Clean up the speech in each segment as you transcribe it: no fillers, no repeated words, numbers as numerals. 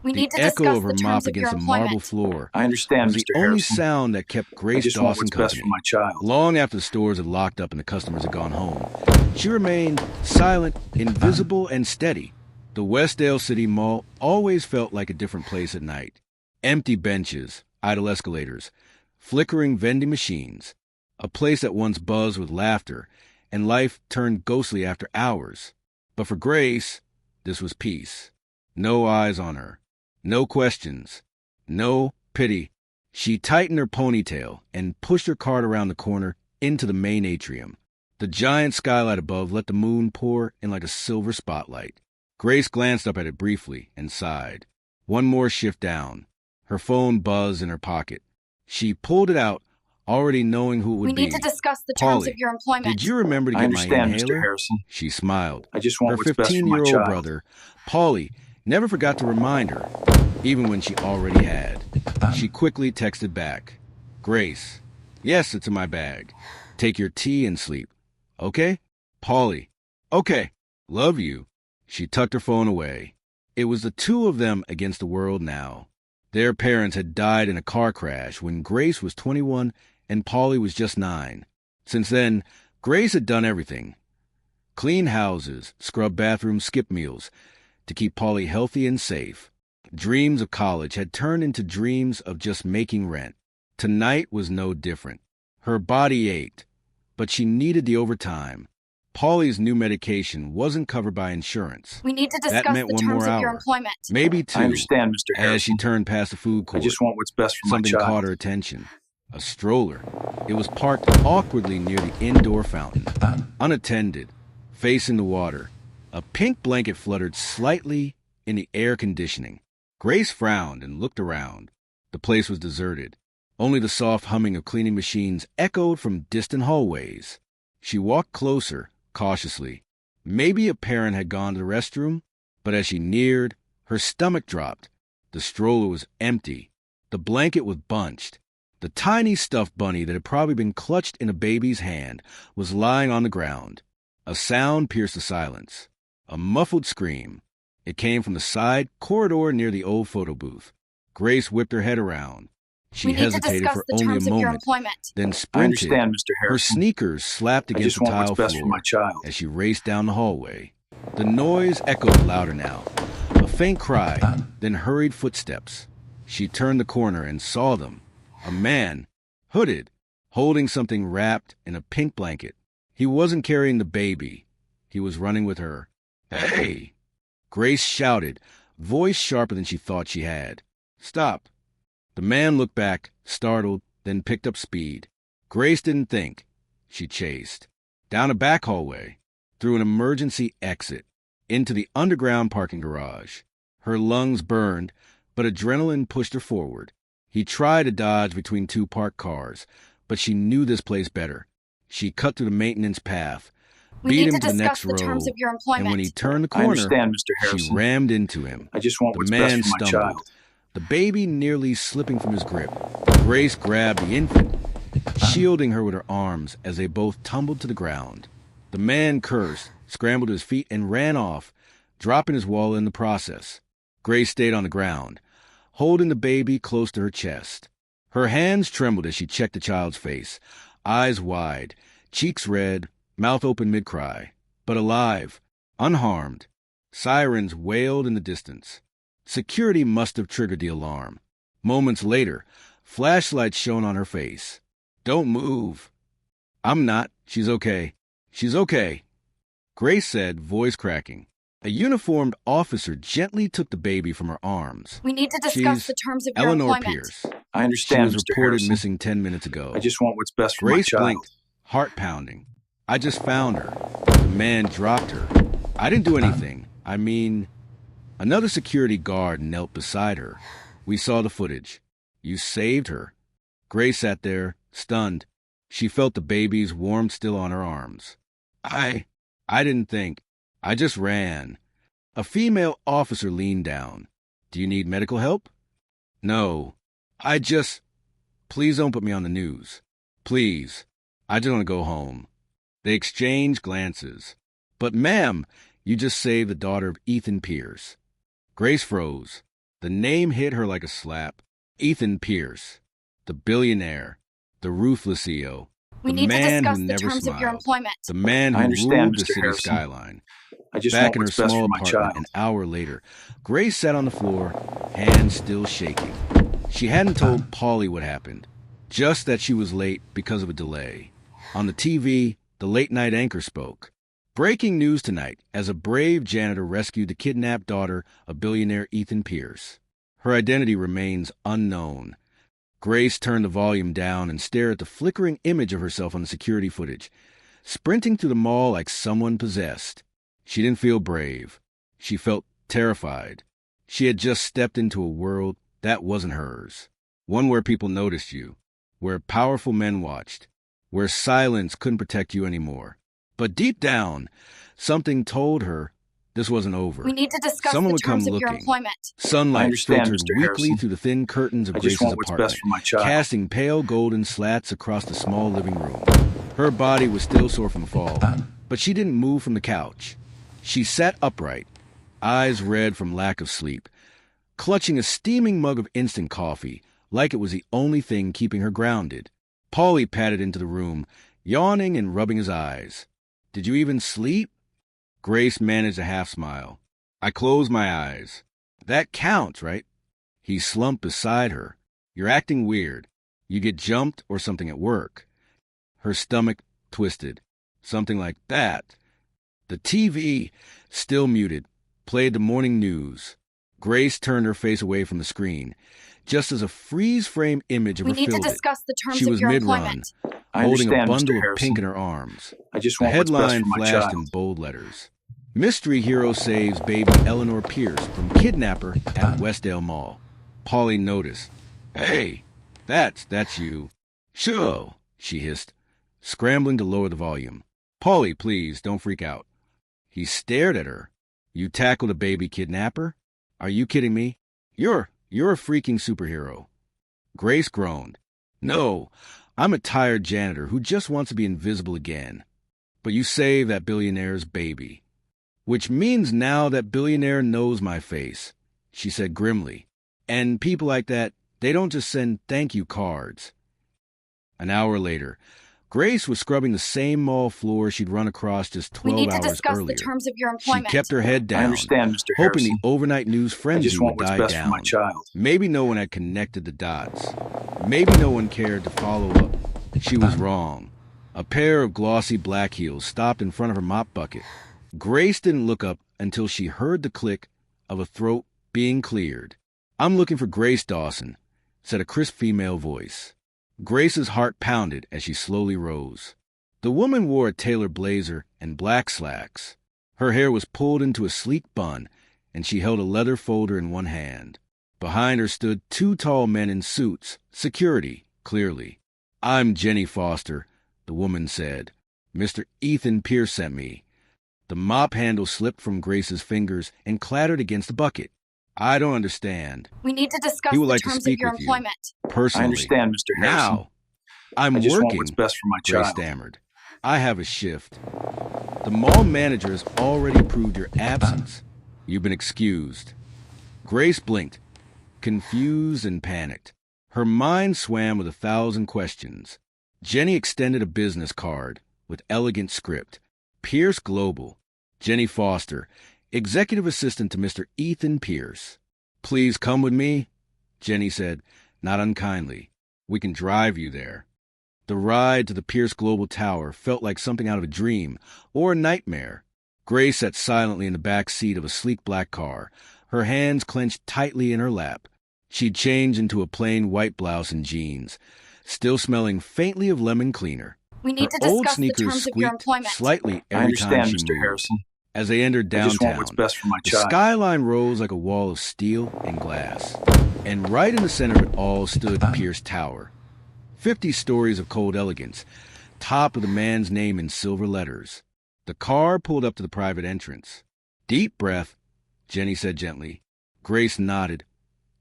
We The need to echo discuss of her the mop terms of your against the marble employment. floor I understand, was the Mr. only Harrison. sound that kept I Grace just want Dawson what's best company. for my child. Long after the stores had locked up and the customers had gone home, she remained silent, invisible, and steady. The Westdale City Mall always felt like a different place at night. Empty benches, idle escalators, flickering vending machines. A place that once buzzed with laughter, and life turned ghostly after hours. But for Grace, this was peace. No eyes on her. No questions. No pity. She tightened her ponytail and pushed her cart around the corner into the main atrium. The giant skylight above let the moon pour in like a silver spotlight. Grace glanced up at it briefly and sighed. One more shift down. Her phone buzzed in her pocket. She pulled it out, already knowing who it would We be. need to discuss the terms of Paulie, your employment. did you remember to I get my understand, Mr. inhaler? Harrison. She smiled. I just want Her what's best for my 15-year-old child. brother, Paulie, never forgot to remind her, even when she already had. She quickly texted back. Grace, yes, it's in my bag. Take your tea and sleep. Okay? Paulie, okay. Love you. She tucked her phone away. It was the two of them against the world now. Their parents had died in a car crash when Grace was 21 and Paulie was just 9. Since then, Grace had done everything. Clean houses, scrub bathrooms, skip meals, to keep Paulie healthy and safe. Dreams of college had turned into dreams of just making rent. Tonight was no different. Her body ached, but she needed the overtime. Paulie's new medication wasn't covered by insurance. We need to That discuss meant the one terms more of your hour. employment. Maybe 2. I understand, Mr. Harrison. As she turned past the food I court, just want what's best for my something child. caught her attention. A stroller. It was parked awkwardly near the indoor fountain, unattended, facing the water. A pink blanket fluttered slightly in the air conditioning. Grace frowned and looked around. The place was deserted. Only the soft humming of cleaning machines echoed from distant hallways. She walked closer, cautiously. Maybe a parent had gone to the restroom, but as she neared, her stomach dropped. The stroller was empty. The blanket was bunched. The tiny stuffed bunny that had probably been clutched in a baby's hand was lying on the ground. A sound pierced the silence. A muffled scream. It came from the side corridor near the old photo booth. Grace whipped her head around. She We need to hesitated discuss for the only a terms of your moment, employment. then I sprinted. understand, Mr. Her Harrison. sneakers slapped I against just the want what's tile best for floor my child. as she raced down the hallway. The noise echoed louder now. A faint cry, then hurried footsteps. She turned the corner and saw them. A man, hooded, holding something wrapped in a pink blanket. He wasn't carrying the baby. He was running with her. Hey! Grace shouted, voice sharper than she thought she had. Stop. The man looked back, startled, then picked up speed. Grace didn't think. She chased. Down a back hallway, through an emergency exit, into the underground parking garage. Her lungs burned, but adrenaline pushed her forward. He tried to dodge between 2 parked cars, but she knew this place better. She cut through the maintenance path, We beat need him to to the next discuss the row, terms of your and employment. when he turned the I corner, understand, Mr. she Harrison. rammed into him. I just want The what's man best for my stumbled, child. the baby nearly slipping from his grip. Grace grabbed the infant, shielding her with her arms as they both tumbled to the ground. The man cursed, scrambled to his feet, and ran off, dropping his wallet in the process. Grace stayed on the ground, holding the baby close to her chest. Her hands trembled as she checked the child's face, eyes wide, cheeks red, mouth open mid-cry, but alive, unharmed. Sirens wailed in the distance. Security must have triggered the alarm. Moments later, flashlights shone on her face. Don't move. I'm not. She's okay. She's okay. Grace said, voice cracking. A uniformed officer gently took the baby from her arms. We need to discuss She's the terms of your Eleanor employment. Pierce. I She understand, was Mr. reported Harrison. missing 10 minutes ago. I just want what's best for Grace my child. blinked, heart pounding. I just found her. The man dropped her. I didn't do anything. I mean, another security guard knelt beside her. We saw the footage. You saved her. Grace sat there, stunned. She felt the baby's warmth still on her arms. I didn't think. I just ran. A female officer leaned down. Do you need medical help? No. Please don't put me on the news. Please. I just want to go home. They exchanged glances. But ma'am, you just saved the daughter of Ethan Pierce. Grace froze. The name hit her like a slap. Ethan Pierce, the billionaire, the ruthless EO, the man who never smiled, the man who ruled the city skyline. Back in her small apartment an hour later, Grace sat on the floor, hands still shaking. She hadn't told Polly what happened, just that she was late because of a delay. On the TV, the late-night anchor spoke. Breaking news tonight as a brave janitor rescued the kidnapped daughter of billionaire Ethan Pierce. Her identity remains unknown. Grace turned the volume down and stared at the flickering image of herself on the security footage, sprinting through the mall like someone possessed. She didn't feel brave. She felt terrified. She had just stepped into a world that wasn't hers. One where people noticed you, where powerful men watched, where silence couldn't protect you anymore. But deep down, something told her this wasn't over. We need to discuss Someone the would come terms of your looking. employment. Sunlight filtered Mr. weakly Harrison. through the thin curtains of I just Grace's want what's apartment, best for my child. casting pale golden slats across the small living room. Her body was still sore from the fall, but she didn't move from the couch. She sat upright, eyes red from lack of sleep, clutching a steaming mug of instant coffee, like it was the only thing keeping her grounded. Paulie padded into the room, yawning and rubbing his eyes. "Did you even sleep?" Grace managed a half-smile. "I closed my eyes." "That counts, right?" He slumped beside her. "You're acting weird. You get jumped or something at work." Her stomach twisted. Something like that. The TV, still muted, played the morning news. Grace turned her face away from the screen, just as a freeze-frame image of her filled it. We need to discuss the terms She of was your mid-run, employment. holding a understand, bundle Mr. of Harrison. pink in her arms. I just The want what's best headline for my flashed child. in bold letters. Mystery hero saves baby Eleanor Pierce from kidnapper at Westdale Mall. Polly noticed. "Hey, that's you." "Sure," she hissed, scrambling to lower the volume. "Polly, please, don't freak out." He stared at her. "You tackled a baby kidnapper? Are you kidding me? You're a freaking superhero." Grace groaned. "No, I'm a tired janitor who just wants to be invisible again. But you saved that billionaire's baby. Which means now that billionaire knows my face," she said grimly. "And people like that, they don't just send thank you cards." An hour later, Grace was scrubbing the same mall floor she'd run across just 12 We need to hours discuss earlier. the terms of your She employment. kept her head down, I understand, Mr. hoping the Harrison. overnight news I frenzy just would want what's die best down. for my child. Maybe no one had connected the dots. Maybe no one cared to follow up. She was wrong. A pair of glossy black heels stopped in front of her mop bucket. Grace didn't look up until she heard the click of a throat being cleared. "I'm looking for Grace Dawson," said a crisp female voice. Grace's heart pounded as she slowly rose. The woman wore a tailored blazer and black slacks. Her hair was pulled into a sleek bun, and she held a leather folder in one hand. Behind her stood two tall men in suits, security, clearly. "I'm Jenny Foster," the woman said. "Mr. Ethan Pierce sent me." The mop handle slipped from Grace's fingers and clattered against the bucket. "I don't understand." We need to discuss He would the like to terms of speak your with you. employment. Personally. I understand, Mr. Harrison. Now, I'm I just want working, what's best for my Grace child. stammered. "I have a shift. The mall manager has already approved your absence. You've been excused." Grace blinked, confused and panicked. Her mind swam with 1,000 questions. Jenny extended a business card with elegant script. Pierce Global. Jenny Foster, executive assistant to Mr. Ethan Pierce. "Please come with me," Jenny said, not unkindly. "We can drive you there." The ride to the Pierce Global Tower felt like something out of a dream or a nightmare. Grace sat silently in the back seat of a sleek black car, her hands clenched tightly in her lap. She'd changed into a plain white blouse and jeans, still smelling faintly of lemon cleaner. We need Her to old discuss the sneakers terms of your squeaked employment. slightly I every time understand, she Mr. moved. Harrison. As they entered I just want downtown, what's best for my the child. skyline rose like a wall of steel and glass, and right in the center of it all stood Pierce Tower. 50 stories of cold elegance, topped with a man's name in silver letters. The car pulled up to the private entrance. "Deep breath," Jenny said gently. Grace nodded,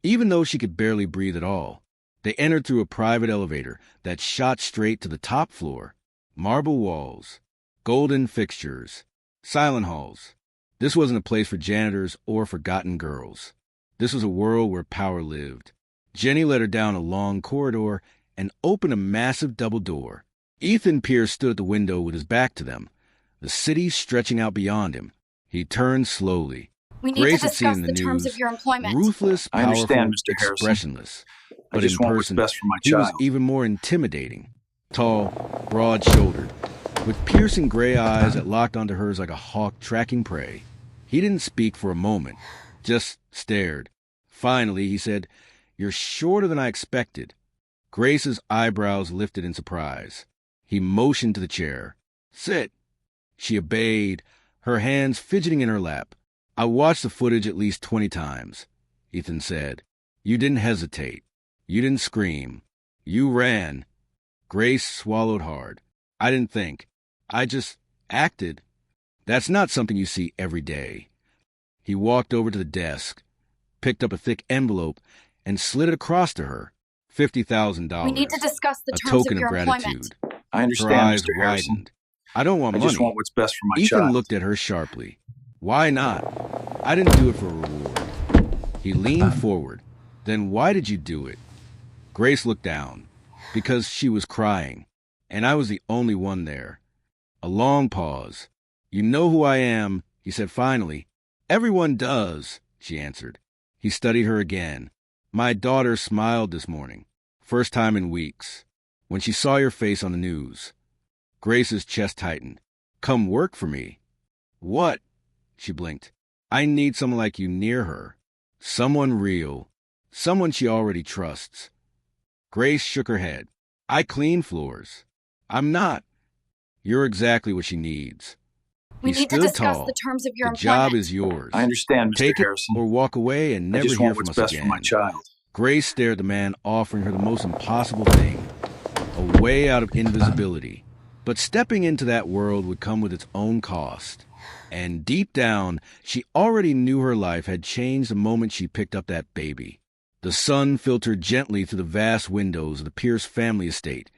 even though she could barely breathe at all. They entered through a private elevator that shot straight to the top floor. Marble walls, golden fixtures, silent halls. This wasn't a place for janitors or forgotten girls. This was a world where power lived. Jenny led her down a long corridor and opened a massive double door. Ethan Pierce stood at the window with his back to them, the city stretching out beyond him. He turned slowly. We need Grace to had seen discuss in the terms news, of your employment. ruthless, I powerful, understand, Mr. Harrison. expressionless. I But just in want what's person, best for my he was child. even more intimidating. Tall, broad-shouldered, with piercing gray eyes that locked onto hers like a hawk tracking prey. He didn't speak for a moment, just stared. Finally, he said, "You're shorter than I expected." Grace's eyebrows lifted in surprise. He motioned to the chair. "Sit." She obeyed, her hands fidgeting in her lap. "I watched the footage at least 20 times," Ethan said. "You didn't hesitate. You didn't scream. You ran." Grace swallowed hard. "I didn't think. I just acted." "That's not something you see every day." He walked over to the desk, picked up a thick envelope, and slid it across to her. $50,000. We need to discuss the A terms token of your of employment. gratitude. I Her understand, eyes Mr. Harrison. widened. "I don't want I money." just want what's best for my Ethan child. looked at her sharply. "Why not? I didn't do it for a reward." He leaned forward. "Then why did you do it?" Grace looked down. "Because she was crying, and I was the only one there." A long pause. "You know who I am," he said finally. "Everyone does," she answered. He studied her again. "My daughter smiled this morning. First time in weeks. When she saw your face on the news." Grace's chest tightened. "Come work for me." "What?" She blinked. "I need someone like you near her. Someone real. Someone she already trusts." Grace shook her head. "I clean floors." "I'm not." "You're exactly what she needs." We He need to stood discuss tall. the terms of your "The employment. job is yours. I understand, Mr. Take Harrison. it or walk away and I never just hear want from what's us best again." for my child. Grace stared at the man offering her the most impossible thing, a way out of invisibility. But stepping into that world would come with its own cost. And deep down, she already knew her life had changed the moment she picked up that baby. The sun filtered gently through the vast windows of the Pierce family estate,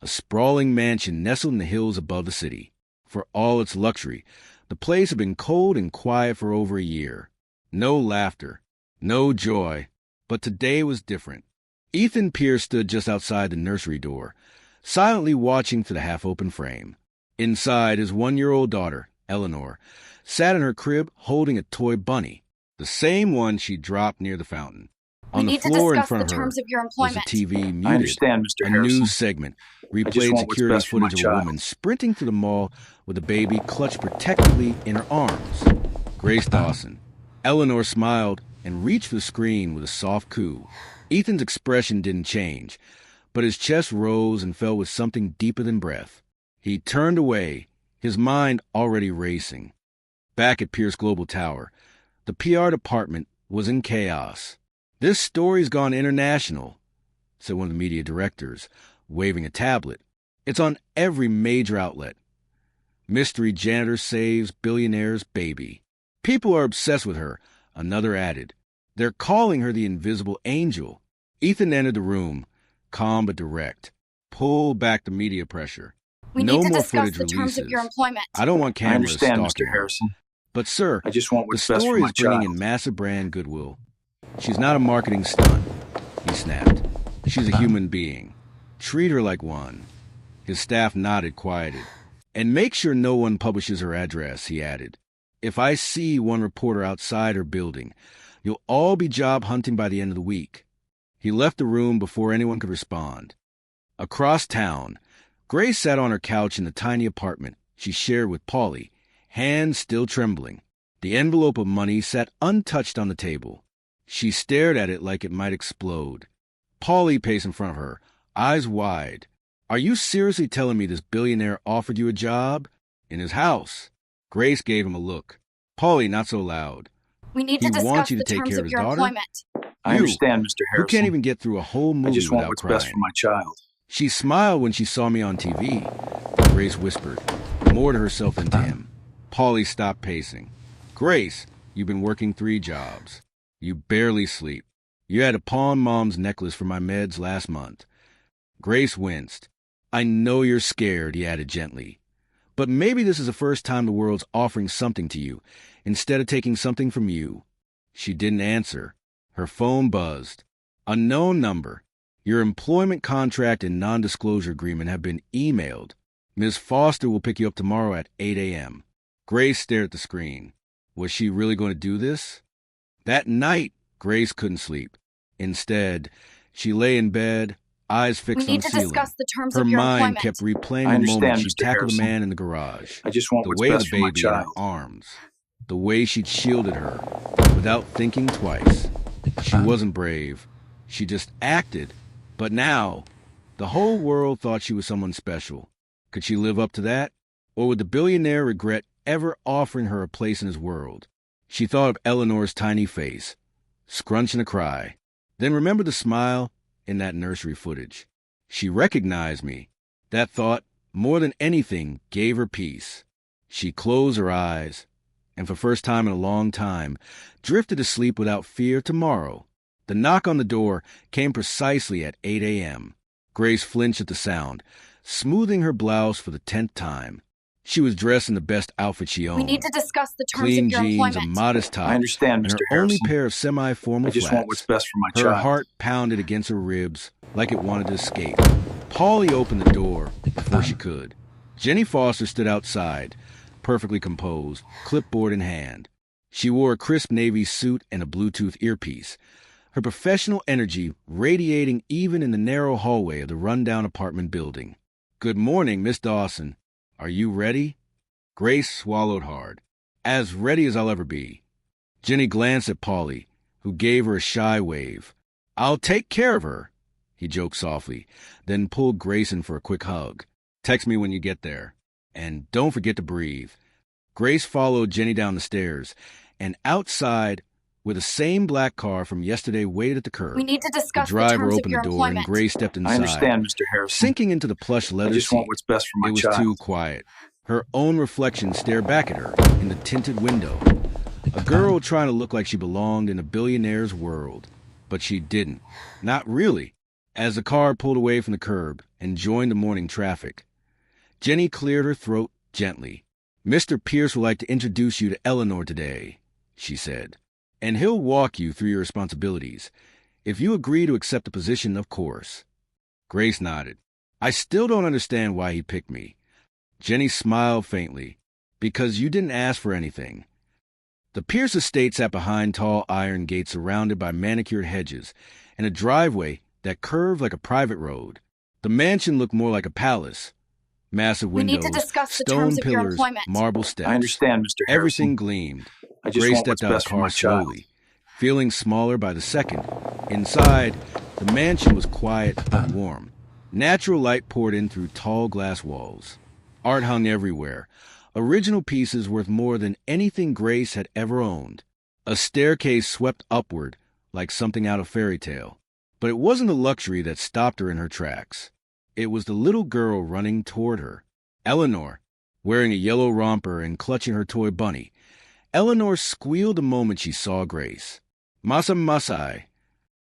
a sprawling mansion nestled in the hills above the city. For all its luxury, the place had been cold and quiet for over a year. No laughter, no joy. But today was different. Ethan Pierce stood just outside the nursery door, silently watching through the half-open frame. Inside, his 1-year-old daughter, Eleanor, sat in her crib holding a toy bunny, the same one she dropped near the fountain. We On the need to floor in discuss front the of her terms of your was the employment. TV muted. I understand, Mr. A Harrison. news segment just replayed want what's security best for my footage of a child. woman sprinting through the mall with a baby clutched protectively in her arms. Grace Dawson. Eleanor smiled and reached for the screen with a soft coo. Ethan's expression didn't change, but his chest rose and fell with something deeper than breath. He turned away, his mind already racing. Back at Pierce Global Tower, the PR department was in chaos. "This story's gone international," said one of the media directors, waving a tablet. "It's on every major outlet. Mystery janitor saves billionaire's baby. People are obsessed with her," another added. "They're calling her the invisible angel." Ethan entered the room, calm but direct. "Pull back the media pressure. We No need to more discuss footage the terms of your releases. employment. I don't want I cameras understand, stalking Mr. her." Harrison. "But sir, I just want the what's best for story my is bringing child. in massive brand goodwill. She's not a marketing stunt," he snapped. "She's a human being. Treat her like one." His staff nodded, quieted. "And make sure no one publishes her address," he added. "If I see one reporter outside her building, you'll all be job hunting by the end of the week." He left the room before anyone could respond. Across town, Grace sat on her couch in the tiny apartment she shared with Paulie, hands still trembling. The envelope of money sat untouched on the table. She stared at it like it might explode. Paulie paced in front of her, eyes wide. "Are you seriously telling me this billionaire offered you a job? In his house?" Grace gave him a look. "Paulie, not so loud. We need He to discuss wants you to the take terms care of of his your daughter? employment. I You, understand, Mr. who Harrison. can't even get through a whole I movie just want without what's crying." best for my child. She smiled when she saw me on TV, Grace whispered, more to herself than to him. Paulie stopped pacing. "Grace, you've been working 3 jobs. You barely sleep. You had to pawn Mom's necklace for my meds last month." Grace winced. "I know you're scared," he added gently. "But maybe this is the first time the world's offering something to you, instead of taking something from you." She didn't answer. Her phone buzzed. Unknown number. Your employment contract and non-disclosure agreement have been emailed. Ms. Foster will pick you up tomorrow at 8 a.m. Grace stared at the screen. Was she really going to do this? That night, Grace couldn't sleep. Instead, she lay in bed, eyes fixed on the ceiling. We need to discuss the terms Her of your mind employment. kept replaying the moment she Mr. tackled the Harrison. man in the garage. I just want The what's way best the for my baby in her child. arms. The way she'd shielded her, without thinking twice. She wasn't brave. She just acted. But now, the whole world thought she was someone special. Could she live up to that? Or would the billionaire regret ever offering her a place in his world? She thought of Eleanor's tiny face, scrunching a cry. Then remembered the smile in that nursery footage. She recognized me. That thought, more than anything, gave her peace. She closed her eyes, and for the first time in a long time, drifted to sleep without fear tomorrow. The knock on the door came precisely at 8 a.m. Grace flinched at the sound, smoothing her blouse for the 10th time. She was dressed in the best outfit she owned. We need to discuss the terms Clean of your jeans, employment. a modest top, I understand, and Mr. her only Harrison. pair of semi-formal I just flats. want what's best for my Her child. heart pounded against her ribs like it wanted to escape. Polly opened the door before she could. Jenny Foster stood outside, perfectly composed, clipboard in hand. She wore a crisp navy suit and a Bluetooth earpiece, her professional energy radiating even in the narrow hallway of the rundown apartment building. "Good morning, Miss Dawson. Are you ready?" Grace swallowed hard. "As ready as I'll ever be." Jenny glanced at Polly, who gave her a shy wave. "I'll take care of her," he joked softly, then pulled Grace in for a quick hug. "Text me when you get there. And don't forget to breathe." Grace followed Jenny down the stairs, and outside, where the same black car from yesterday waited at the curb. We need to The discuss the driver terms of opened your the door, and employment. Grace stepped inside. I understand, Mr. Harrison. Sinking into the plush I leather just seat, want what's best for my it was child. too quiet. Her own reflection stared back at her in the tinted window. A girl trying to look like she belonged in a billionaire's world. But she didn't. Not really. As the car pulled away from the curb and joined the morning traffic, Jenny cleared her throat gently. "Mr. Pierce would like to introduce you to Eleanor today," she said. "And he'll walk you through your responsibilities. If you agree to accept the position, of course." Grace nodded. "I still don't understand why he picked me." Jenny smiled faintly. "Because you didn't ask for anything." The Pierce estate sat behind tall iron gates surrounded by manicured hedges and a driveway that curved like a private road. The mansion looked more like a palace. Massive We need windows, to discuss the stone terms of your pillars, employment. marble steps. I understand, Mr. Harrison. Everything gleamed. I just Grace want what's stepped out of best the for my car child. slowly, feeling smaller by the second. Inside, the mansion was quiet and warm. Natural light poured in through tall glass walls. Art hung everywhere, original pieces worth more than anything Grace had ever owned. A staircase swept upward like something out of fairy tale. But it wasn't the luxury that stopped her in her tracks. It was the little girl running toward her. Eleanor, wearing a yellow romper and clutching her toy bunny. Eleanor squealed the moment she saw Grace. "Masa Masai."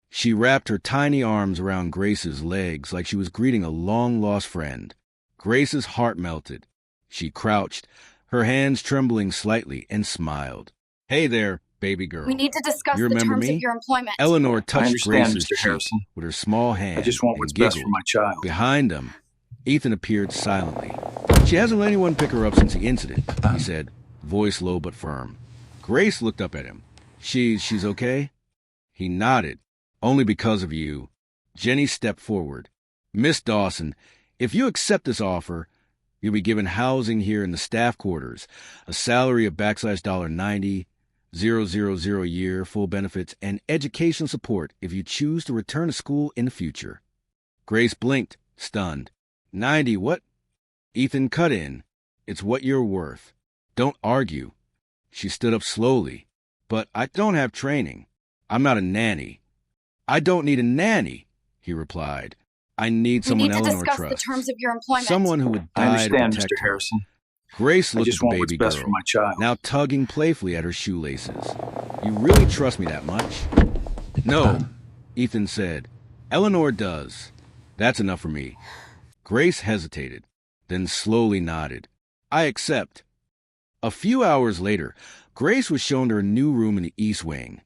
She wrapped her tiny arms around Grace's legs like she was greeting a long-lost friend. Grace's heart melted. She crouched, her hands trembling slightly, and smiled. "Hey there, baby girl. We need to discuss You the remember terms me?" of your employment. Eleanor I touched understand, Grace's Mr. cheek Harrison. with her small hand I just want and what's best for giggled. my child. Behind them, Ethan appeared silently. "She hasn't let anyone pick her up since the incident," he said, voice low but firm. Grace looked up at him. She's okay?" He nodded. "Only because of you." Jenny stepped forward. "Miss Dawson, if you accept this offer, you'll be given housing here in the staff quarters, a salary of $90,000, a year, full benefits, and educational support if you choose to return to school in the future." Grace blinked, stunned. 90, what? Ethan cut in. "It's what you're worth. Don't argue." She stood up slowly. "But I don't have training. I'm not a nanny." "I don't need a nanny," he replied. "I need We someone need to Eleanor discuss trusts. the terms of your employment. Someone who would I die to understand, protect Mr. her." Harrison. Grace I looked just at the want what's baby best girl, for my child. now tugging playfully at her shoelaces. "You really trust me that much?" "No," Ethan said. "Eleanor does. That's enough for me." Grace hesitated, then slowly nodded. "I accept." A few hours later, Grace was shown her new room in the East Wing.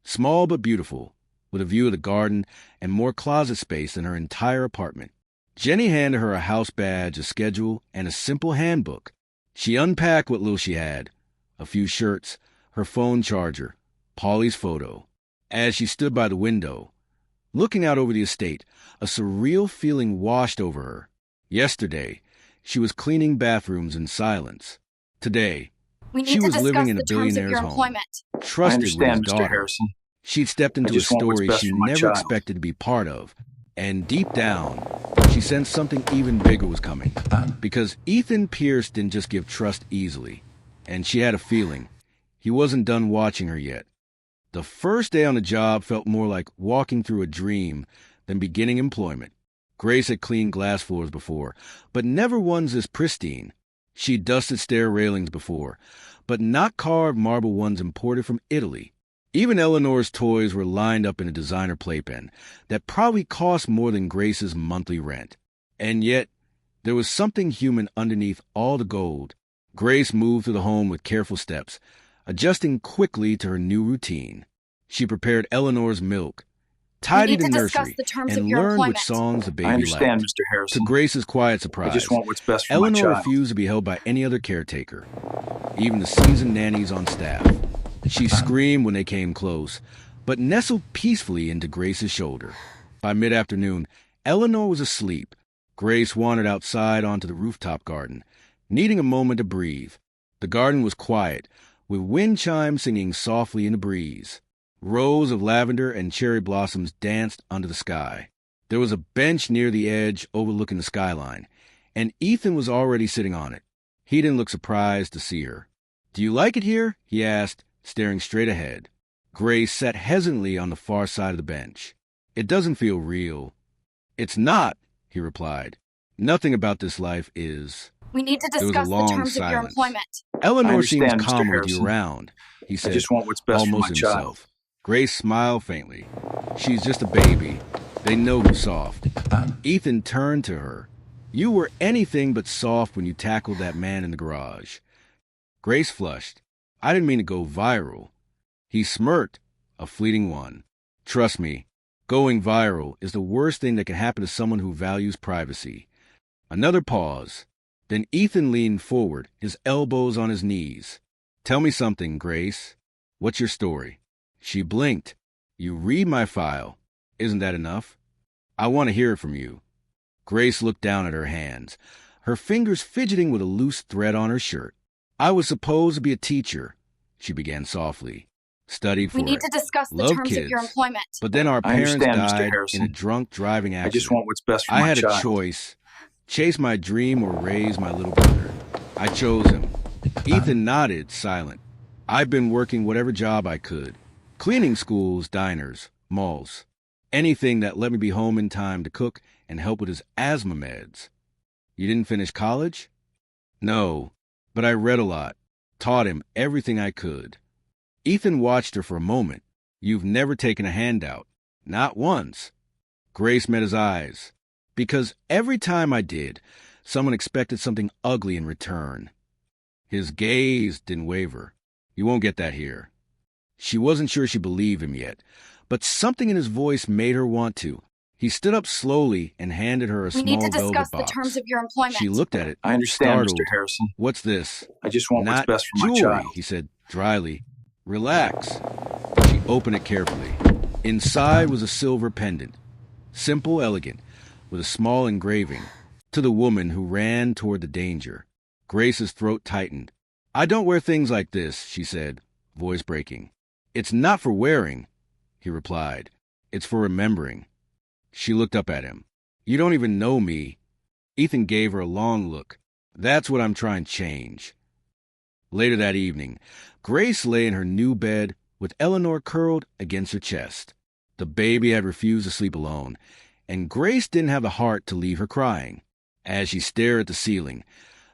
small but beautiful, with a view of the garden and more closet space than her entire apartment. Jenny handed her a house badge, a schedule, and a simple handbook. She unpacked what little she had, a few shirts, her phone charger, Polly's photo. As she stood by the window, looking out over the estate, a surreal feeling washed over her. Yesterday, she was cleaning bathrooms in silence. Today, she was living in a billionaire's home, trusted with his Mr. daughter. Harrison. She'd stepped into a story she never expected to be part of, and deep down, she sensed something even bigger was coming. Because Ethan Pierce didn't just give trust easily, and she had a feeling he wasn't done watching her yet. The first day on the job felt more like walking through a dream than beginning employment. Grace had cleaned glass floors before, but never ones as pristine. She'd dusted stair railings before, but not carved marble ones imported from Italy. Even Eleanor's toys were lined up in a designer playpen that probably cost more than Grace's monthly rent. And yet, there was something human underneath all the gold. Grace moved through the home with careful steps, adjusting quickly to her new routine. She prepared Eleanor's milk, tidied the nursery, and learned which songs the baby liked. I understand, Mr. Harrison. To Grace's quiet surprise, I just want what's best for Eleanor my child. refused to be held by any other caretaker, even the seasoned nannies on staff. She screamed when they came close, but nestled peacefully into Grace's shoulder. By mid-afternoon, Eleanor was asleep. Grace wandered outside onto the rooftop garden, needing a moment to breathe. The garden was quiet, with wind chimes singing softly in the breeze. Rows of lavender and cherry blossoms danced under the sky. There was a bench near the edge overlooking the skyline, and Ethan was already sitting on it. He didn't look surprised to see her. "Do you like it here?" he asked, staring straight ahead. Grace sat hesitantly on the far side of the bench. "It doesn't feel real." "It's not," he replied. "Nothing about this life is." We need to There was a discuss the long terms of your silence. employment. "Eleanor seems understand, Mr. calm with you Harrison. around," he I said, just want what's best for almost my child. himself. Grace smiled faintly. "She's just a baby. They know who's soft." Ethan turned to her. "You were anything but soft when you tackled that man in the garage." Grace flushed. "I didn't mean to go viral." He smirked, a fleeting one. "Trust me, going viral is the worst thing that can happen to someone who values privacy." Another pause. Then Ethan leaned forward, his elbows on his knees. "Tell me something, Grace. What's your story?" She blinked. "You read my file. Isn't that enough? I want to hear it from you." Grace looked down at her hands, her fingers fidgeting with a loose thread on her shirt. "I was supposed to be a teacher," she began softly. "Studied for We need it. to discuss the Loved terms kids. of your employment. But then our I parents understand, Mr. died in Harrison. a drunk driving I accident. just want what's best for I my had child. a choice. Chase my dream or raise my little brother. I chose him." Ethan nodded, silent. "I've been working whatever job I could. Cleaning schools, diners, malls. Anything that let me be home in time to cook and help with his asthma meds." "You didn't finish college?" "No, but I read a lot. Taught him everything I could." Ethan watched her for a moment. "You've never taken a handout." "Not once." Grace met his eyes. "Because every time I did, someone expected something ugly in return." His gaze didn't waver. "You won't get that here." She wasn't sure she believed him yet, but something in his voice made her want to. He stood up slowly and handed her a We need small to velvet discuss the box. terms of your employment. She looked at it, I understand, startled. Mr. Harrison. "What's this?" I just want "Not what's best for my jewelry," child. he said dryly. "Relax." She opened it carefully. Inside was a silver pendant, simple, elegant, with a small engraving, "To the woman who ran toward the danger." Grace's throat tightened. "I don't wear things like this," she said, voice breaking. "It's not for wearing," he replied. "It's for remembering." She looked up at him. "You don't even know me." Ethan gave her a long look. "That's what I'm trying to change." Later that evening, Grace lay in her new bed with Eleanor curled against her chest. The baby had refused to sleep alone, and Grace didn't have the heart to leave her crying. As she stared at the ceiling,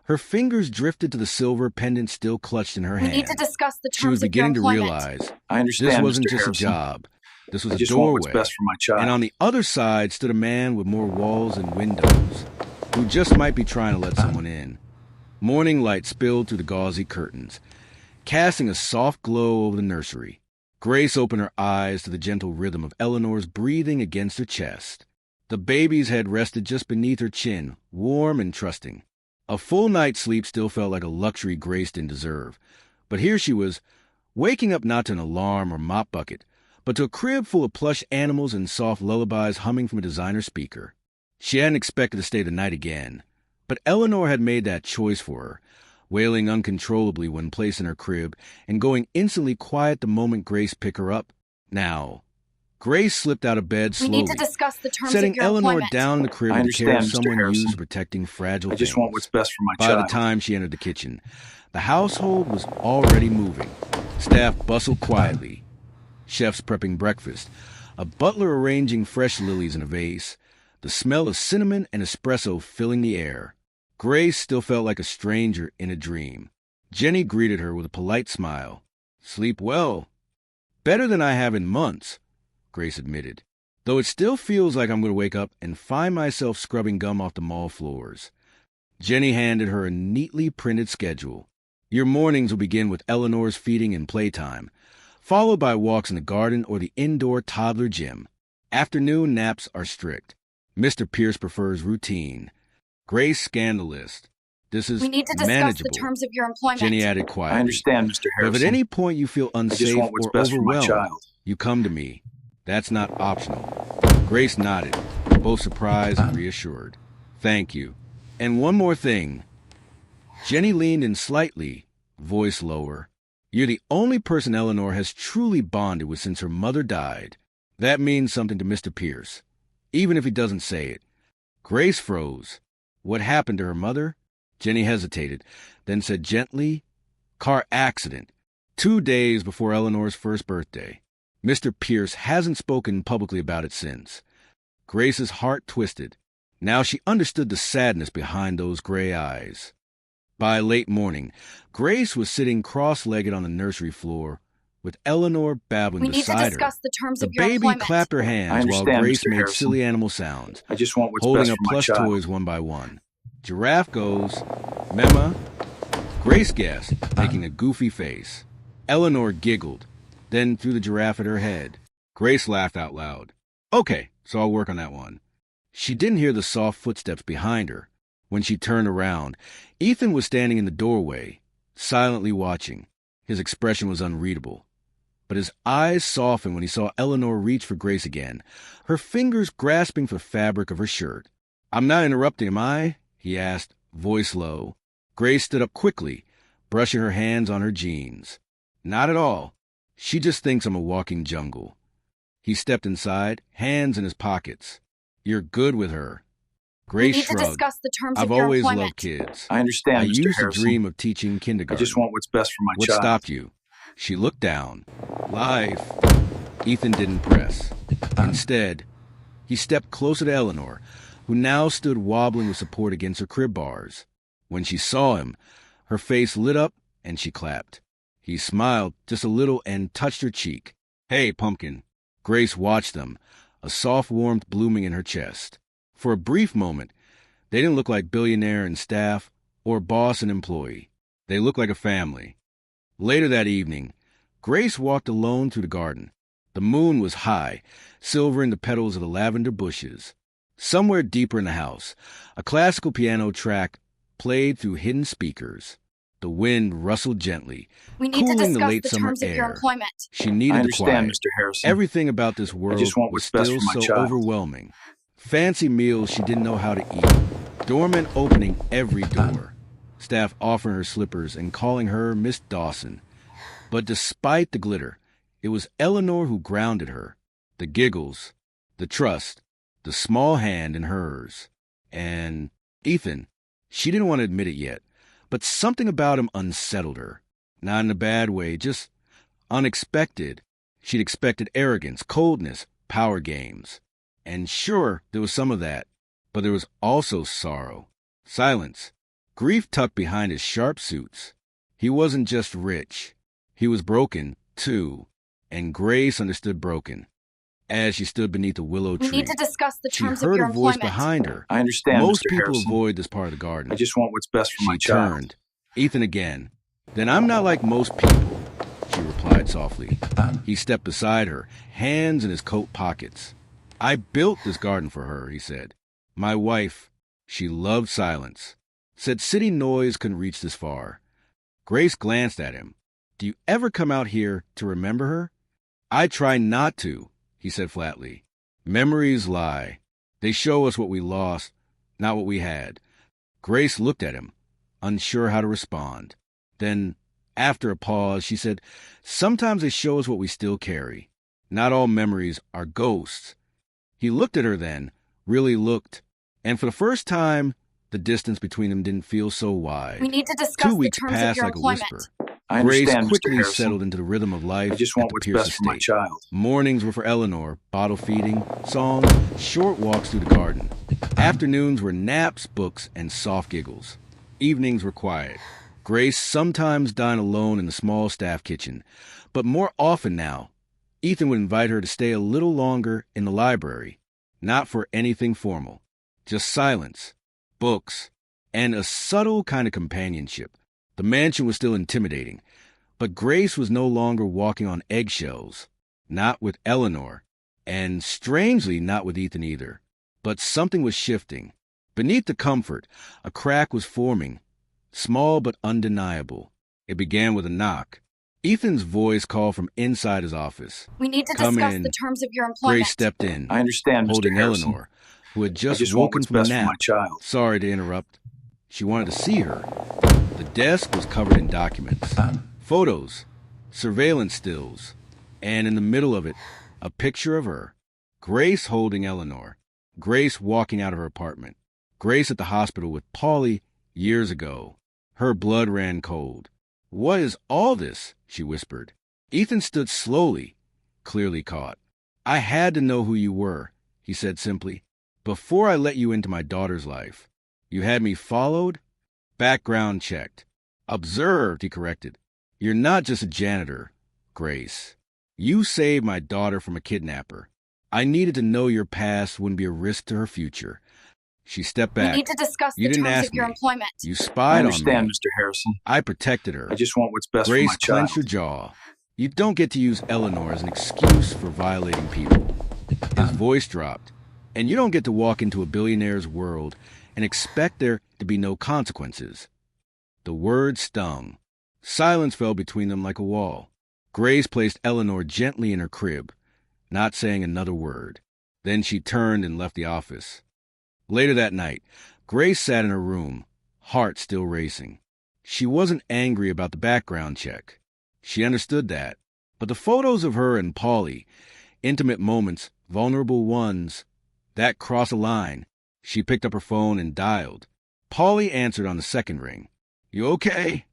her fingers drifted to the silver pendant still clutched in her We hand. need to discuss the She was terms of your beginning to employment. realize I understand, this wasn't Mr. just Harrison. a job. This was I a just want what's doorway. best for my child. And on the other side stood a man with more walls and windows, who just might be trying to let someone in. Morning light spilled through the gauzy curtains, casting a soft glow over the nursery. Grace opened her eyes to the gentle rhythm of Eleanor's breathing against her chest. The baby's head rested just beneath her chin, warm and trusting. A full night's sleep still felt like a luxury Grace didn't deserve. But here she was, waking up not to an alarm or mop bucket, but to a crib full of plush animals and soft lullabies humming from a designer speaker. She hadn't expected to stay the night again, but Eleanor had made that choice for her, wailing uncontrollably when placed in her crib and going instantly quiet the moment Grace picked her up. Now, Grace slipped out of bed slowly, We need to discuss the terms setting of your Eleanor employment. down in the crib I with the care of understand, Mr. someone Harrison. used to protecting fragile I just things. want what's best for my By child. the time she entered the kitchen, the household was already moving. Staff bustled quietly, chefs prepping breakfast, a butler arranging fresh lilies in a vase, the smell of cinnamon and espresso filling the air. Grace still felt like a stranger in a dream. Jenny greeted her with a polite smile. "Sleep well." "Better than I have in months," Grace admitted, though it still feels like I'm going to wake up and find myself scrubbing gum off the mall floors. Jenny handed her a neatly printed schedule. "Your mornings will begin with Eleanor's feeding and playtime, followed by walks in the garden or the indoor toddler gym. Afternoon naps are strict. Mr. Pierce prefers routine." Grace scanned the list. "This is We need to discuss manageable," the terms of your employment. Jenny added quietly. I understand, Mr. "But Harrison. if at any point you feel I just unsafe want what's or best for my overwhelmed, child. you come to me. That's not optional." Grace nodded, both surprised and reassured. "Thank you. And one more thing." Jenny leaned in slightly, voice lower. "You're the only person Eleanor has truly bonded with since her mother died. That means something to Mr. Pierce, even if he doesn't say it." Grace froze. What happened to her mother? Jenny hesitated, then said gently, "Car accident, 2 days before Eleanor's first birthday. Mr. Pierce hasn't spoken publicly about it since." Grace's heart twisted. Now she understood the sadness behind those gray eyes. By late morning, Grace was sitting cross-legged on the nursery floor, with Eleanor babbling We need to beside her. discuss the terms The of your baby employment. clapped her I hands while understand, Grace Mr. made Harrison. silly animal sounds, I just want what's holding best up for my plush child. toys one by one. Giraffe goes, Mema. Grace guessed, making a goofy face. Eleanor giggled, then threw the giraffe at her head. Grace laughed out loud. "Okay, so I'll work on that one." She didn't hear the soft footsteps behind her. When she turned around, Ethan was standing in the doorway, silently watching. His expression was unreadable. But his eyes softened when he saw Eleanor reach for Grace again, her fingers grasping for the fabric of her shirt. "I'm not interrupting, am I?" he asked, voice low. Grace stood up quickly, brushing her hands on her jeans. "Not at all. She just thinks I'm a walking jungle." He stepped inside, hands in his pockets. "You're good with her." We Grace need to shrugged. discuss the terms "I've of your always employment. loved kids. I understand, I Mr. used to Harrison. dream of teaching I kindergarten." just want what's best for my "What child. stopped you?" She looked down. "Life." Ethan didn't press. Instead, he stepped closer to Eleanor, who now stood wobbling with support against her crib bars. When she saw him, her face lit up and she clapped. He smiled just a little and touched her cheek. "Hey, pumpkin." Grace watched them, a soft warmth blooming in her chest. For a brief moment, they didn't look like Billionaire and staff or boss and employee. They looked like a family. Later that evening, Grace walked alone through the garden. The moon was high, silvering the petals of the lavender bushes. Somewhere deeper in the house, a classical piano track played through hidden speakers. The wind rustled gently, We need to cooling the discuss late the summer terms of your air. employment. She I needed the understand, quiet. Mr. Harrison. Everything about this world just want was what's best still for my so child. overwhelming. Fancy meals she didn't know how to eat. Doormen opening every door. Staff offering her slippers and calling her Miss Dawson. But despite the glitter, it was Eleanor who grounded her. The giggles, the trust, the small hand in hers. And Ethan, she didn't want to admit it yet, but something about him unsettled her. Not in a bad way, just unexpected. She'd expected arrogance, coldness, power games. And sure, there was some of that, but there was also sorrow, silence, grief tucked behind his sharp suits. He wasn't just rich. He was broken, too, and Grace understood broken. As she stood beneath a willow We tree, need to discuss the she terms of heard your a voice employment. behind her. I understand, Most Mr. people Harrison. avoid this part of the garden. I just want what's best for She my child. turned. Ethan again. "Then I'm not like most people," she replied. replied softly. He stepped beside her, hands in his coat pockets. I built this garden for her, he said. My wife, she loved silence. Said city noise couldn't reach this far. Grace glanced at him. Do you ever come out here to remember her? I try not to, he said flatly. Memories lie. They show us what we lost, not what we had. Grace looked at him, unsure how to respond. Then, after a pause, she said, sometimes they show us what we still carry. Not all memories are ghosts. He looked at her then, really looked, and for the first time, the distance between them didn't feel so wide. We need to discuss 2 weeks the terms of passed your like employment. a whisper. I Grace understand, Mr. quickly Harrison. settled into the rhythm of life I just at want the what's Pierce best for my estate. child. Mornings were for Eleanor, bottle feeding, songs, short walks through the garden. Afternoons were naps, books, and soft giggles. Evenings were quiet. Grace sometimes dined alone in the small staff kitchen, but more often now, Ethan would invite her to stay a little longer in the library, not for anything formal, just silence, books, and a subtle kind of companionship. The mansion was still intimidating, but Grace was no longer walking on eggshells, not with Eleanor, and strangely not with Ethan either. But something was shifting. Beneath the comfort, a crack was forming, small but undeniable. It began with a knock. Ethan's voice called from inside his office. We need to Come discuss in. the terms of your employment. Grace stepped in, I understand, Mr. holding Harrison. Eleanor, who had I just just want woken what's from a best for my nap. child. Sorry to interrupt. She wanted to see her. The desk was covered in documents, photos, surveillance stills, and in the middle of it, a picture of her. Grace holding Eleanor. Grace walking out of her apartment. Grace at the hospital with Paulie years ago. Her blood ran cold. What is all this? She whispered. Ethan stood slowly, clearly caught. I had to know who you were, he said simply, before I let you into my daughter's life. You had me followed, background checked. Observed, he corrected. You're not just a janitor, Grace. You saved my daughter from a kidnapper. I needed to know your past wouldn't be a risk to her future. She stepped We back. need to discuss You the didn't terms ask of your me. employment. You I spied on understand, me. Mr. Harrison. I protected her. I just want what's best Grace for my child. clenched her jaw. You don't get to use Eleanor as an excuse for violating people. His voice dropped. And you don't get to walk into a billionaire's world and expect there to be no consequences. The words stung. Silence fell between them like a wall. Grace placed Eleanor gently in her crib, not saying another word. Then she turned and left the office. Later that night, Grace sat in her room, heart still racing. She wasn't angry about the background check. She understood that. But the photos of her and Paulie, intimate moments, vulnerable ones, that crossed a line. She picked up her phone and dialed. Paulie answered on the second ring. You okay?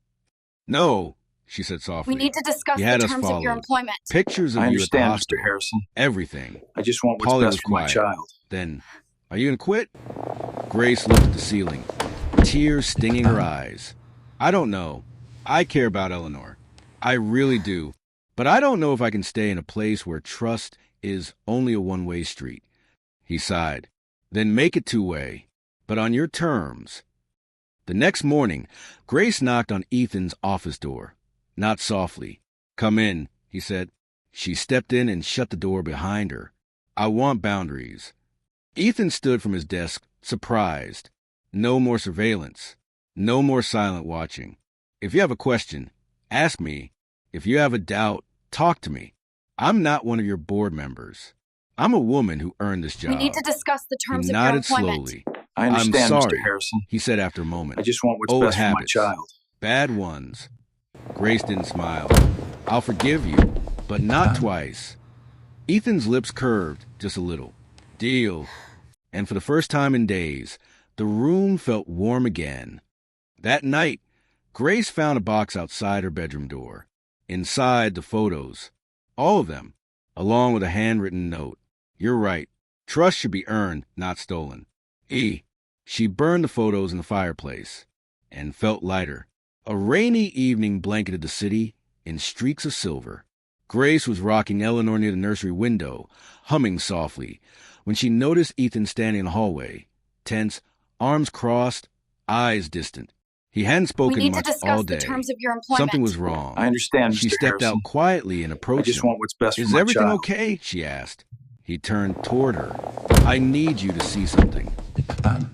No, she said softly. We need to discuss You the had us terms of your followed. employment. Pictures of I you at the understand, Mr. hospital. Harrison. Everything. I just want what's Paulie best was for my quiet. child. Then, are you going to quit? Grace looked at the ceiling, tears stinging her eyes. I don't know. I care about Eleanor. I really do. But I don't know if I can stay in a place where trust is only a one-way street. He sighed. Then make it two-way, but on your terms. The next morning, Grace knocked on Ethan's office door. Not softly. Come in, he said. She stepped in and shut the door behind her. I want boundaries. Ethan stood from his desk, surprised. No more surveillance. No more silent watching. If you have a question, ask me. If you have a doubt, talk to me. I'm not one of your board members. I'm a woman who earned this job. We need to discuss the He terms of your nodded employment. slowly. I understand, I'm sorry, Mr. Harrison. he said after a moment. I just want what's Old best habits. for my child. Bad ones. Grace didn't smile. I'll forgive you, but not twice. Ethan's lips curved just a little. Deal. And for the first time in days, the room felt warm again. That night, Grace found a box outside her bedroom door. Inside, the photos. All of them, along with a handwritten note. You're right. Trust should be earned, not stolen. She burned the photos in the fireplace and felt lighter. A rainy evening blanketed the city in streaks of silver. Grace was rocking Eleanor near the nursery window, humming softly, when she noticed Ethan standing in the hallway, tense, arms crossed, eyes distant. He hadn't We spoken need to much all discuss the day. terms of your employment. Something was wrong. I understand, Mr. She stepped Harrison. out quietly and I approached just him. want what's best for Is my everything child. okay? She asked. He turned toward her. I need you to see something.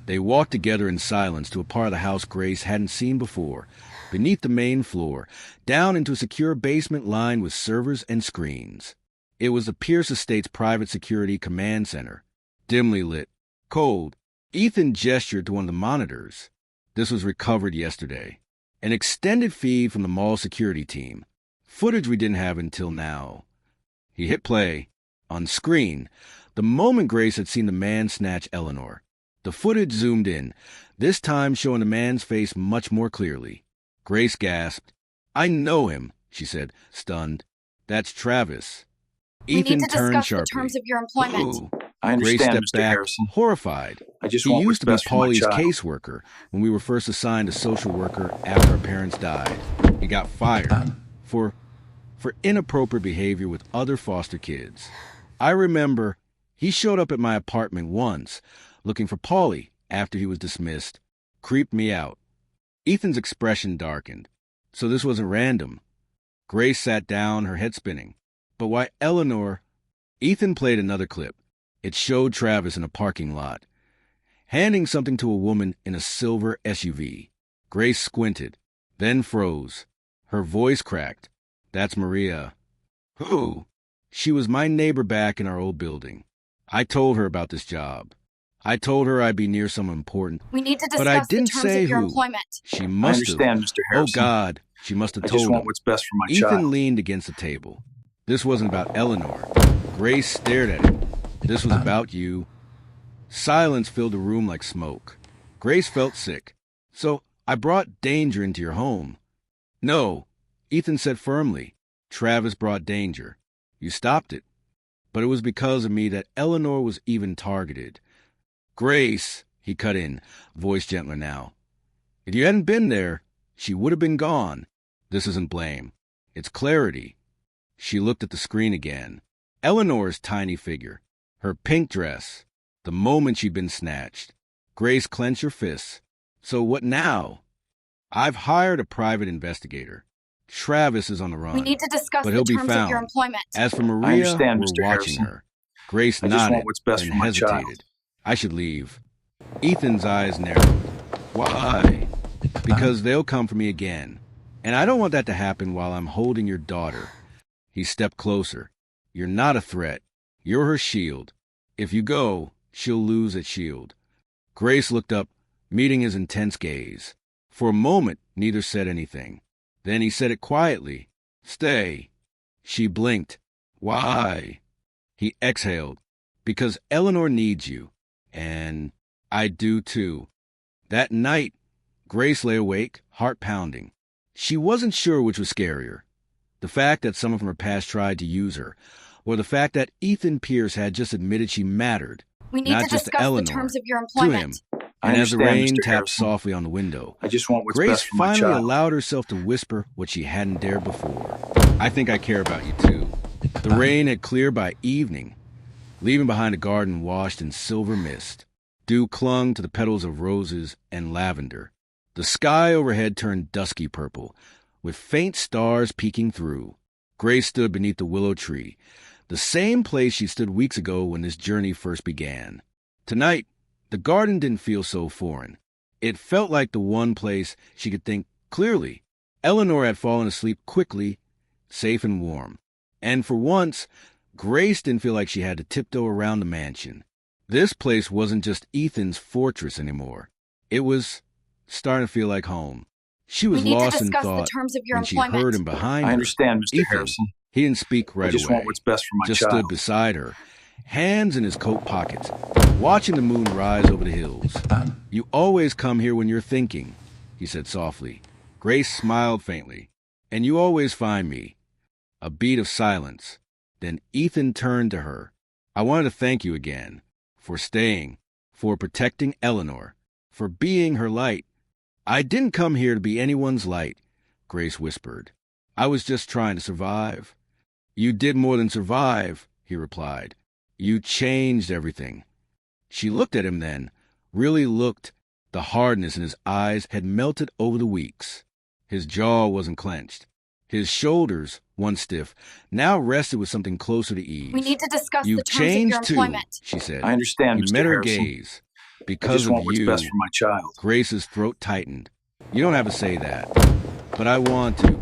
They walked together in silence to a part of the house Grace hadn't seen before, beneath the main floor, down into a secure basement lined with servers and screens. It was the Pierce Estate's private security command center, dimly lit, cold. Ethan gestured to one of the monitors. This was recovered yesterday. An extended feed from the mall security team. Footage we didn't have until now. He hit play. On screen, the moment Grace had seen the man snatch Eleanor. The footage zoomed in, this time showing the man's face much more clearly. Grace gasped. I know him, she said, stunned. That's Travis. We Ethan need to turned discuss sharply. the terms of your employment. Ooh. I Grace understand, stepped Mr. back, Harrison. horrified. I just He want used what's to be best for my Paulie's child. caseworker when we were first assigned a social worker after our parents died. He got fired for inappropriate behavior with other foster kids. I remember he showed up at my apartment once looking for Paulie after he was dismissed. Creeped me out. Ethan's expression darkened. So this wasn't random. Grace sat down, her head spinning. But why Eleanor? Ethan played another clip. It showed Travis in a parking lot, handing something to a woman in a silver SUV. Grace squinted, then froze. Her voice cracked. That's Maria. Who? She was my neighbor back in our old building. I told her about this job. I told her I'd be near someone important. We need to But I discuss the didn't terms say of your who. employment. She I must have. understand, Mr. Oh, Harrison. God. She must have I told just want him. what's best for my Ethan child. leaned against the table. This wasn't about Eleanor. Grace stared at him. This was about you. Silence filled the room like smoke. Grace felt sick. So I brought danger into your home. No, Ethan said firmly. Travis brought danger. You stopped it. But it was because of me that Eleanor was even targeted. Grace, he cut in, voice gentler now. If you hadn't been there, she would have been gone. This isn't blame. It's clarity. She looked at the screen again. Eleanor's tiny figure, her pink dress, the moment she'd been snatched. Grace clenched her fists. So what now? I've hired a private investigator. Travis is on the run. We need to discuss but the he'll be terms of your found. employment. As for I Maria, understand, we're Mr. watching Harrison. her. Grace I just nodded want what's best and for my child. hesitated. I should leave. Ethan's eyes narrowed. Why? Because they'll come for me again. And I don't want that to happen while I'm holding your daughter. He stepped closer. You're not a threat. You're her shield. If you go, she'll lose that shield. Grace looked up, meeting his intense gaze. For a moment, neither said anything. Then he said it quietly. Stay. She blinked. Why? He exhaled. Because Eleanor needs you. And I do too. That night, Grace lay awake, heart pounding. She wasn't sure which was scarier. The fact that someone from her past tried to use her, or the fact that Ethan Pierce had just admitted she mattered, We need not to just to discuss the Eleanor, terms of your to him. employment. I And as the understand, rain Mr. tapped Harrison. softly on the window, I just want what's Grace best for my finally child. allowed herself to whisper what she hadn't dared before. I think I care about you too. The rain had cleared by evening, leaving behind a garden washed in silver mist. Dew clung to the petals of roses and lavender. The sky overhead turned dusky purple, with faint stars peeking through. Grace stood beneath the willow tree, the same place she stood weeks ago when this journey first began. Tonight, the garden didn't feel so foreign. It felt like the one place she could think clearly. Eleanor had fallen asleep quickly, safe and warm. And for once, Grace didn't feel like she had to tiptoe around the mansion. This place wasn't just Ethan's fortress anymore. It was starting to feel like home. She was We need to lost in discuss the thought terms of your when she employment. heard him behind I her. understand, Mr. Ethan, Harrison. he didn't speak right I just away. want what's best for my Just child. stood beside her, hands in his coat pockets, watching the moon rise over the hills. You always come here when you're thinking, he said softly. Grace smiled faintly. And you always find me. A beat of silence. Then Ethan turned to her. I wanted to thank you again. For staying. For protecting Eleanor. For being her light. I didn't come here to be anyone's light, Grace whispered. I was just trying to survive. You did more than survive, he replied. You changed everything. She looked at him then, really looked, The hardness in his eyes had melted over the weeks. His jaw wasn't clenched. His shoulders, once stiff, now rested with something closer to ease. We need to discuss the You've terms of your changed too, employment. she said. I understand, He Mr. met her Harrison. gaze. I Because just of want what's you, best for my child. Grace's throat tightened. You don't have to say that. But I want to.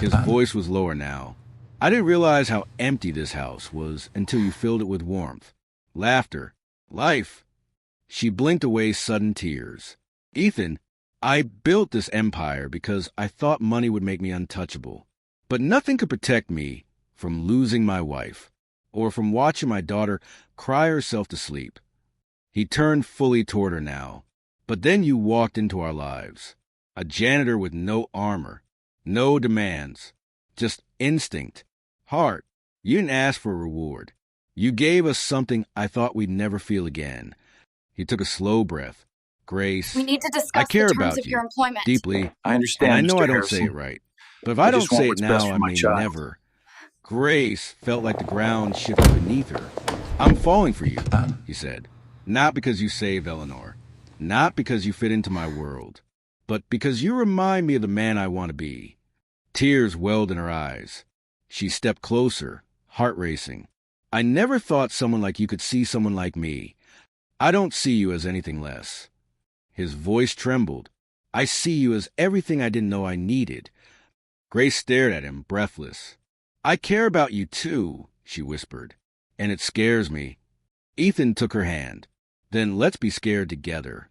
His voice was lower now. I didn't realize how empty this house was until you filled it with warmth, laughter, life. She blinked away sudden tears. Ethan, I built this empire because I thought money would make me untouchable. But nothing could protect me from losing my wife or from watching my daughter cry herself to sleep. He turned fully toward her now. But then you walked into our lives. A janitor with no armor, no demands, just instinct, heart. You didn't ask for a reward. You gave us something I thought we'd never feel again. He took a slow breath. Grace, We need to I discuss care the terms about of you your employment. deeply, I understand, and I know Mr. I don't Harrison. say it right. But if I don't just want say it what's best now, for I my may child. never. Grace felt like the ground shifted beneath her. I'm falling for you, he said. Not because you saved Eleanor. Not because you fit into my world. But because you remind me of the man I want to be. Tears welled in her eyes. She stepped closer, heart racing. I never thought someone like you could see someone like me. I don't see you as anything less. His voice trembled. I see you as everything I didn't know I needed. Grace stared at him, breathless. I care about you too, she whispered, and it scares me. Ethan took her hand. Then let's be scared together.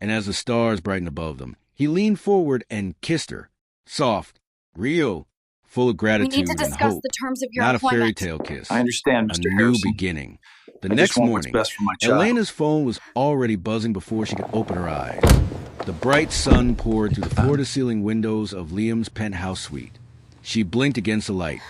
And as the stars brightened above them, he leaned forward and kissed her. Soft, real, full of We gratitude need to and discuss hope. the terms of your Not a employment. fairy tale kiss. I understand, A Mr. new Harrison. beginning. The I next just want what's morning, best for my child. Elena's phone was already buzzing before she could open her eyes. The bright sun poured through the floor-to-ceiling windows of Liam's penthouse suite. She blinked against the light,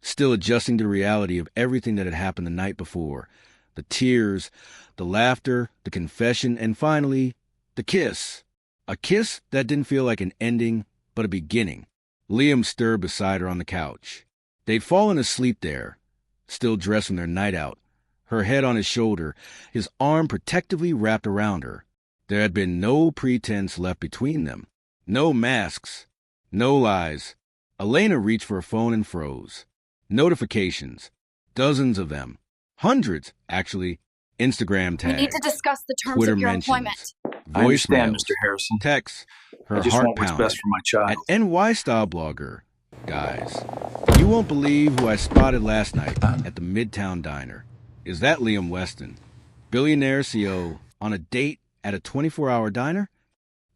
still adjusting to the reality of everything that had happened the night before. The tears, the laughter, the confession, and finally, the kiss. A kiss that didn't feel like an ending, but a beginning. Liam stirred beside her on the couch. They'd fallen asleep there, still dressed from their night out, her head on his shoulder, his arm protectively wrapped around her. There had been no pretense left between them. No masks. No lies. Elena reached for her phone and froze. Notifications. Dozens of them. Hundreds, actually. Instagram tags. We need to discuss the terms Twitter of your mentions. employment. I understand, Voicemails. Mr. Harrison. Texts. Her I just heart want what's pounded. best for my child. An NY style blogger. Guys, you won't believe who I spotted last night at the Midtown Diner. Is that Liam Weston? Billionaire CEO on a date at a 24-hour diner?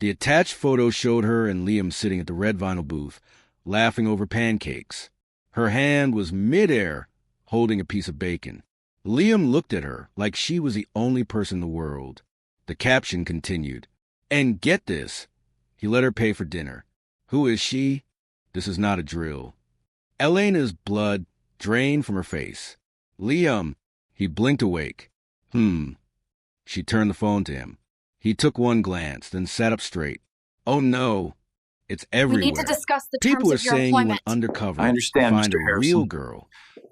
The attached photo showed her and Liam sitting at the red vinyl booth, laughing over pancakes. Her hand was midair, holding a piece of bacon. Liam looked at her like she was the only person in the world. The caption continued. And get this, he let her pay for dinner. Who is she? This is not a drill. Elena's blood drained from her face. Liam, he blinked awake. She turned the phone to him. He took one glance, then sat up straight. Oh no, it's everywhere. We need to discuss the People are terms of your saying you went employment. undercover I understand, to find Mr. a Harrison. real girl.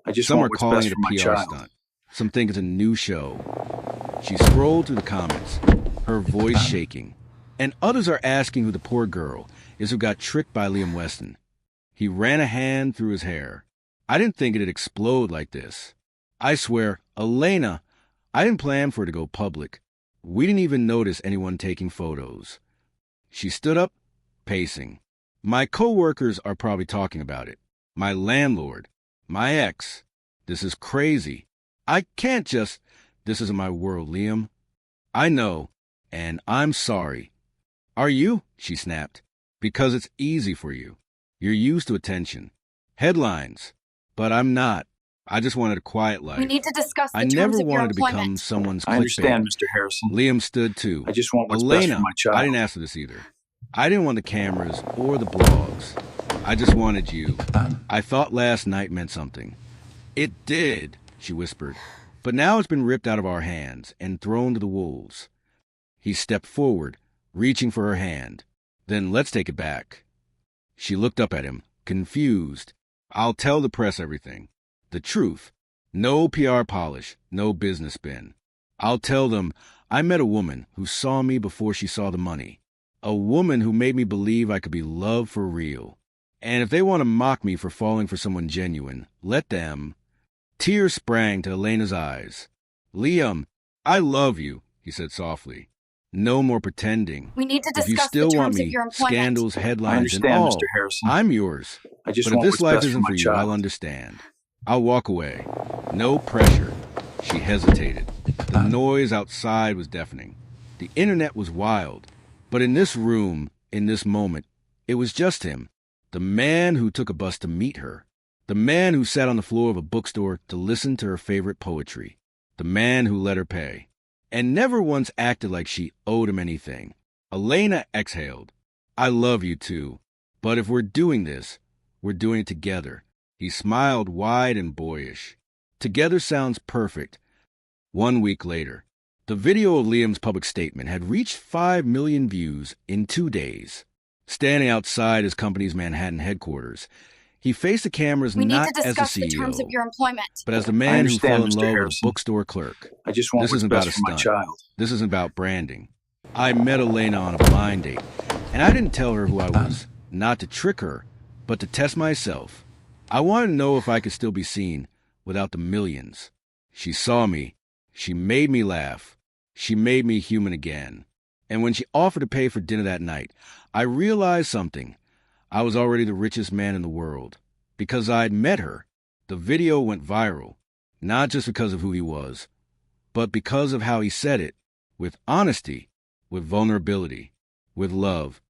I just Some are want what's calling best it for a my PR child. stunt. Some think it's a new show. She scrolled through the comments, her voice shaking. And others are asking who the poor girl is who got tricked by Liam Weston. He ran a hand through his hair. I didn't think it'd explode like this. I swear, Elena, I didn't plan for it to go public. We didn't even notice anyone taking photos. She stood up, pacing. My coworkers are probably talking about it. My landlord, my ex. This is crazy. I can't just... This isn't my world, Liam. I know, and I'm sorry. Are you? She snapped. Because it's easy for you. You're used to attention. Headlines. But I'm not. I just wanted a quiet life. We need to discuss the I terms never of your wanted to become employment. someone's I clickbait. understand, Mr. Harrison. Liam stood too. I just want what's Elena, best for my child. I didn't ask for this either. I didn't want the cameras or the blogs. I just wanted you. I thought last night meant something. It did, she whispered. But now it's been ripped out of our hands and thrown to the wolves. He stepped forward, reaching for her hand. Then let's take it back. She looked up at him, confused. I'll tell the press everything. The truth. No PR polish, no business spin. I'll tell them I met a woman who saw me before she saw the money. A woman who made me believe I could be loved for real. And if they want to mock me for falling for someone genuine, let them. Tears sprang to Elena's eyes. Liam, I love you, he said softly. No more pretending. We need to If you discuss still the want terms of me, your employment. scandals, I headlines, and understand, all, Mr. Harrison. I'm yours. I just But if want this what's life best for isn't my for you, child. I'll understand. I'll walk away. No pressure. She hesitated. The noise outside was deafening. The internet was wild. But in this room, in this moment, it was just him. The man who took a bus to meet her. The man who sat on the floor of a bookstore to listen to her favorite poetry. The man who let her pay. And never once acted like she owed him anything. Elena exhaled. I love you too. But if we're doing this, we're doing it together. He smiled wide and boyish. Together sounds perfect. 1 week later, the video of Liam's public statement had reached 5 million views in 2 days. Standing outside his company's Manhattan headquarters, he faced the cameras We need not to as the discuss the CEO, terms of your employment. but as the man who fell in Mr. love with a Harrison. bookstore clerk. I just want This what's isn't best about a for my stunt. child. This isn't about branding. I met Elena on a blind date, and I didn't tell her who I was, not to trick her, but to test myself. I wanted to know if I could still be seen without the millions. She saw me. She made me laugh. She made me human again. And when she offered to pay for dinner that night, I realized something. I was already the richest man in the world. Because I'd met her, the video went viral, not just because of who he was, but because of how he said it, with honesty, with vulnerability, with love.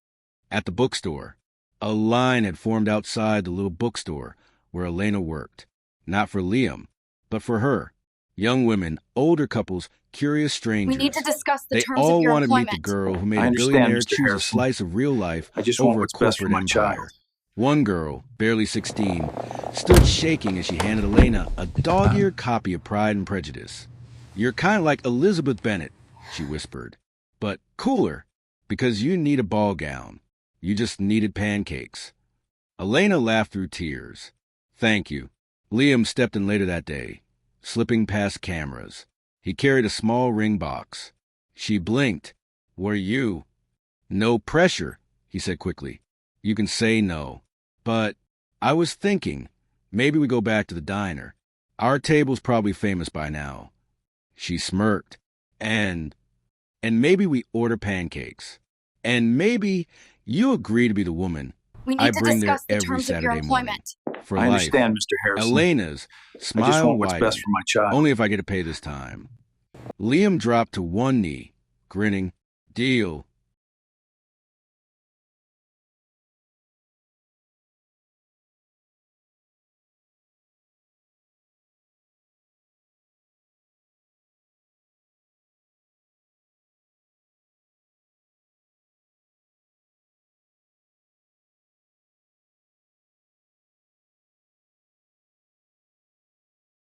At the bookstore, a line had formed outside the little bookstore where Elena worked. Not for Liam, but for her. Young women, older couples, curious strangers. We need to discuss the They terms all of your wanted to meet employment. the girl who made I a understand, billionaire Mr. choose a Harrison. slice of real life I just want over a what's best for corporate my empire. child. One girl, barely 16, stood shaking as she handed Elena a dog-eared copy of Pride and Prejudice. You're kind of like Elizabeth Bennet, she whispered, but cooler, because you need a ball gown. You just needed pancakes. Elena laughed through tears. Thank you. Liam stepped in later that day, slipping past cameras. He carried a small ring box. She blinked. Were you? No pressure, he said quickly. You can say no. But I was thinking, maybe we go back to the diner. Our table's probably famous by now. She smirked. And maybe we order pancakes. And maybe you agree to be the woman We I need to bring there discuss the every terms of your Saturday morning. employment. For I life. understand, Mr. Harrison. Elena's I just smile want what's widened. best for my child. Only if I get to pay this time. Liam dropped to one knee, grinning. Deal,